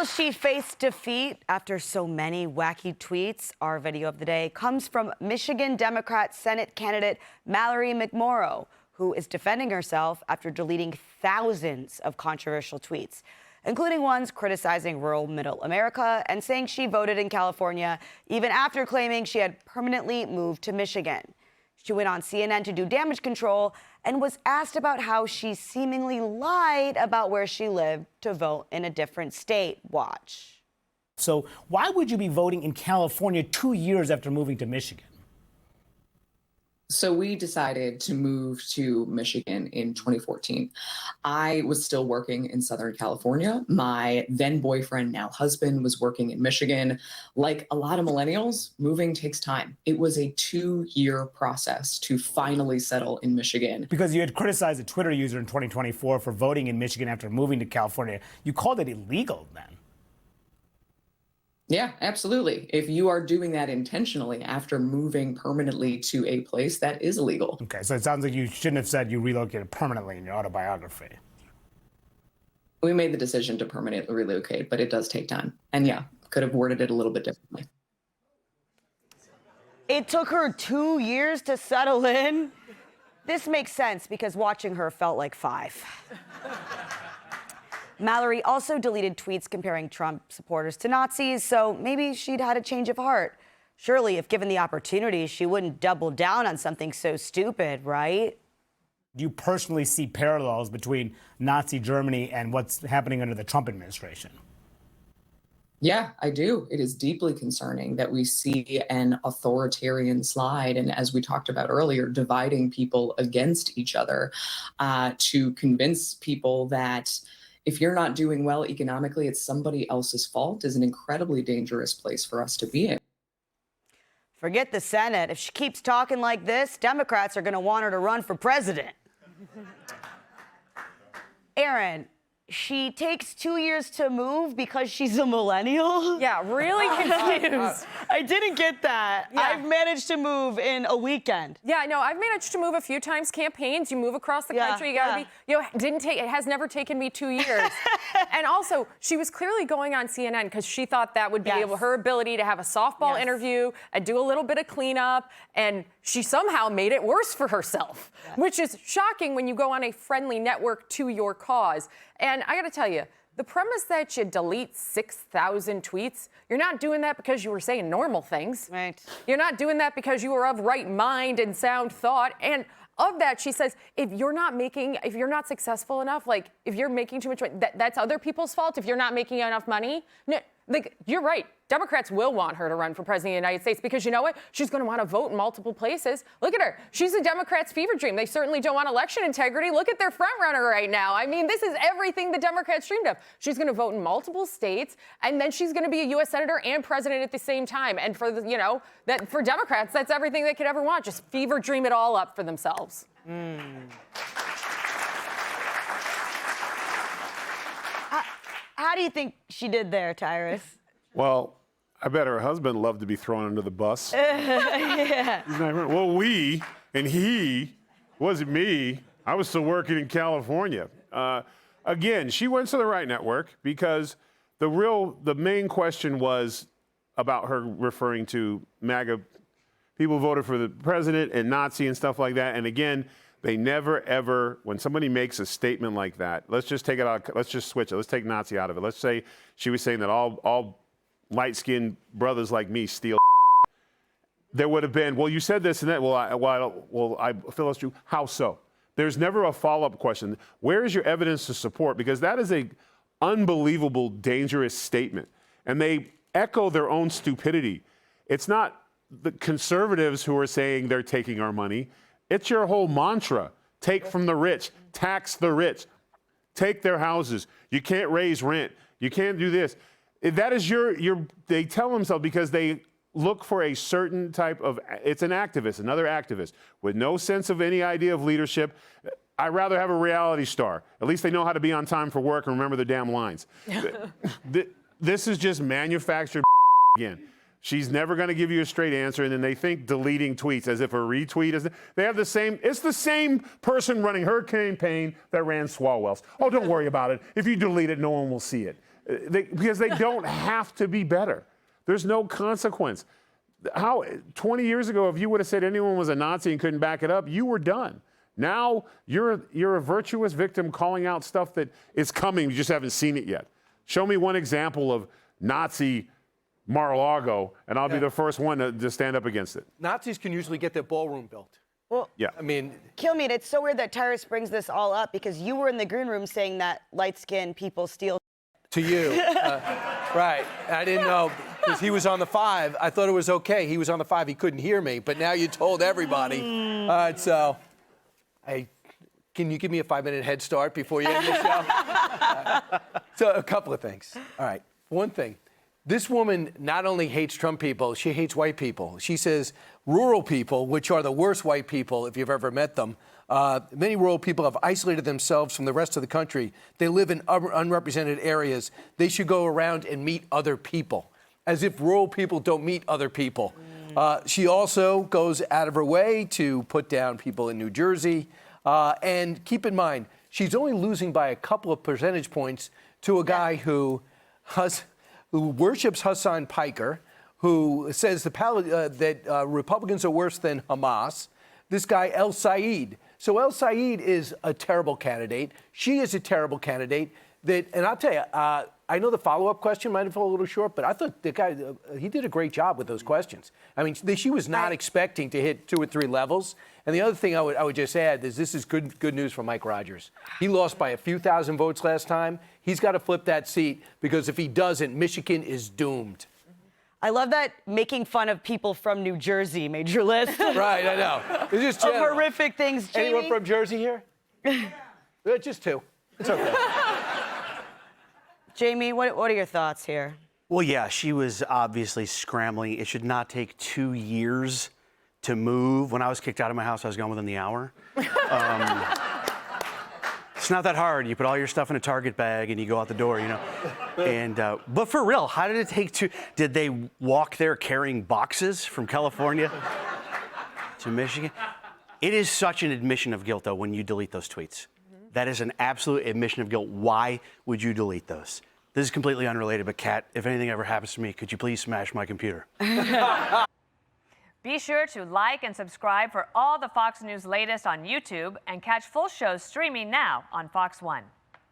Will she face defeat after so many wacky tweets? Our video of the day comes from Michigan Democrat Senate candidate Mallory McMorrow, who is defending herself after deleting thousands of controversial tweets, including ones criticizing rural middle America and saying she voted in California even after claiming she had permanently moved to Michigan. She went on CNN to do damage control and was asked about how she seemingly lied about where she lived to vote in a different state. Watch. So why would you be voting in California 2 years after moving to Michigan? So we decided to move to Michigan in 2014. I was still working in Southern California. My then boyfriend, now husband, was working in Michigan. Like a lot of millennials, moving takes time. It was a 2-year process to finally settle in Michigan. Because you had criticized a Twitter user in 2024 for voting in Michigan after moving to California. You called it illegal then. Yeah, absolutely. If you are doing that intentionally after moving permanently to a place, that is illegal. Okay, so it sounds like you shouldn't have said you relocated permanently in your autobiography. We made the decision to permanently relocate, but it does take time. And yeah, could have worded it a little bit differently. It took her 2 years to settle in. This makes sense because watching her felt like 5. Mallory also deleted tweets comparing Trump supporters to Nazis, so maybe she'd had a change of heart. Surely, if given the opportunity, she wouldn't double down on something so stupid, right? Do you personally see parallels between Nazi Germany and what's happening under the Trump administration? Yeah, I do. It is deeply concerning that we see an authoritarian slide, and as we talked about earlier, dividing people against each other to convince people that if you're not doing well economically, it's somebody else's fault is an incredibly dangerous place for us to be in. Forget the Senate. If she keeps talking like this, Democrats are going to want her to run for president. Aaron, she takes 2 years to move because she's a millennial? Yeah, really confused. I didn't get that. Yeah. I've managed to move in a weekend. Yeah, no, I've managed to move a few times. Campaigns, you move across the country, you gotta be, it has never taken me 2 years. And also, she was clearly going on CNN because she thought that would be her ability to have a softball interview and do a little bit of cleanup, and she somehow made it worse for herself, which is shocking when you go on a friendly network to your cause. And I gotta tell you, the premise that you delete 6,000 tweets, you're not doing that because you were saying normal things. Right. You're not doing that because you were of right mind and sound thought. And of that, she says, if you're not successful enough, like if you're making too much money, that's other people's fault. If you're not making enough money, no, like you're right. Democrats will want her to run for president of the United States because you know what? She's going to want to vote in multiple places. Look at her. She's a Democrat's fever dream. They certainly don't want election integrity. Look at their front runner right now. I mean, this is everything the Democrats dreamed of. She's going to vote in multiple states, and then she's going to be a U.S. senator and president at the same time. And for for Democrats, that's everything they could ever want. Just fever dream it all up for themselves. How do you think she did there, Tyrus? Well, I bet her husband loved to be thrown under the bus. Yeah. He's not, well, we and he, wasn't me. I was still working in California. Again, she went to the right network because the main question was about her referring to MAGA people voted for the president and Nazi and stuff like that. And again, they never, ever, when somebody makes a statement like that, let's just take it out, let's just switch it. Let's take Nazi out of it. Let's say she was saying that all light-skinned brothers like me steal. There would have been, well, you said this and that. Well, I feel it's true. How so? There's never a follow-up question. Where is your evidence to support? Because that is a unbelievable, dangerous statement. And they echo their own stupidity. It's not the conservatives who are saying they're taking our money. It's your whole mantra. Take from the rich, tax the rich, take their houses. You can't raise rent. You can't do this. That is they tell themselves because they look for a certain type of, it's an activist, another activist with no sense of any idea of leadership. I'd rather have a reality star. At least they know how to be on time for work and remember their damn lines. This is just manufactured again. She's never going to give you a straight answer, and then they think deleting tweets as if a retweet is. They have the same. It's the same person running her campaign that ran Swalwell's. Oh, don't worry about it. If you delete it, no one will see it. because they don't have to be better. There's no consequence. 20 years ago, if you would have said anyone was a Nazi and couldn't back it up, you were done. Now you're a virtuous victim calling out stuff that is coming. You just haven't seen it yet. Show me one example of Nazi Mar-a-Lago, and I'll be the first one to stand up against it. Nazis can usually get their ballroom built. Well, yeah. I mean, Kilmeade, it's so weird that Tyrus brings this all up because you were in the green room saying that light-skinned people steal. to you. Right. I didn't know because he was on the 5. I thought it was okay. He was on the 5. He couldn't hear me. But now you told everybody. All right, so can you give me a 5-minute head start before you end the show? So a couple of things. All right. One thing. This woman not only hates Trump people, she hates white people. She says rural people, which are the worst white people if you've ever met them, many rural people have isolated themselves from the rest of the country. They live in unrepresented areas. They should go around and meet other people, as if rural people don't meet other people. She also goes out of her way to put down people in New Jersey. And keep in mind, she's only losing by a couple of percentage points to a guy who worships Hassan Piker, who says that Republicans are worse than Hamas. This guy, El Said. So El Said is a terrible candidate. She is a terrible candidate. And I'll tell you, I know the follow-up question might have fallen a little short, but I thought the guy, he did a great job with those questions. I mean, she was not expecting to hit 2 or 3 levels. And the other thing I would just add is this is good news for Mike Rogers. He lost by a few thousand votes last time. He's got to flip that seat because if he doesn't, Michigan is doomed. I love that making fun of people from New Jersey made your list. Right, I know. It's just of horrific things, Jamie. Anyone from Jersey here? Just 2. It's okay. Jamie, what are your thoughts here? Well, yeah, she was obviously scrambling. It should not take 2 years to move. When I was kicked out of my house, I was gone within the hour. It's not that hard. You put all your stuff in a Target bag and you go out the door, you know. And but for real, how did it take 2? Did they walk there carrying boxes from California to Michigan? It is such an admission of guilt, though, when you delete those tweets. That is an absolute admission of guilt. Why would you delete those? This is completely unrelated, but Kat, if anything ever happens to me, could you please smash my computer? Be sure to like and subscribe for all the Fox News latest on YouTube and catch full shows streaming now on Fox One.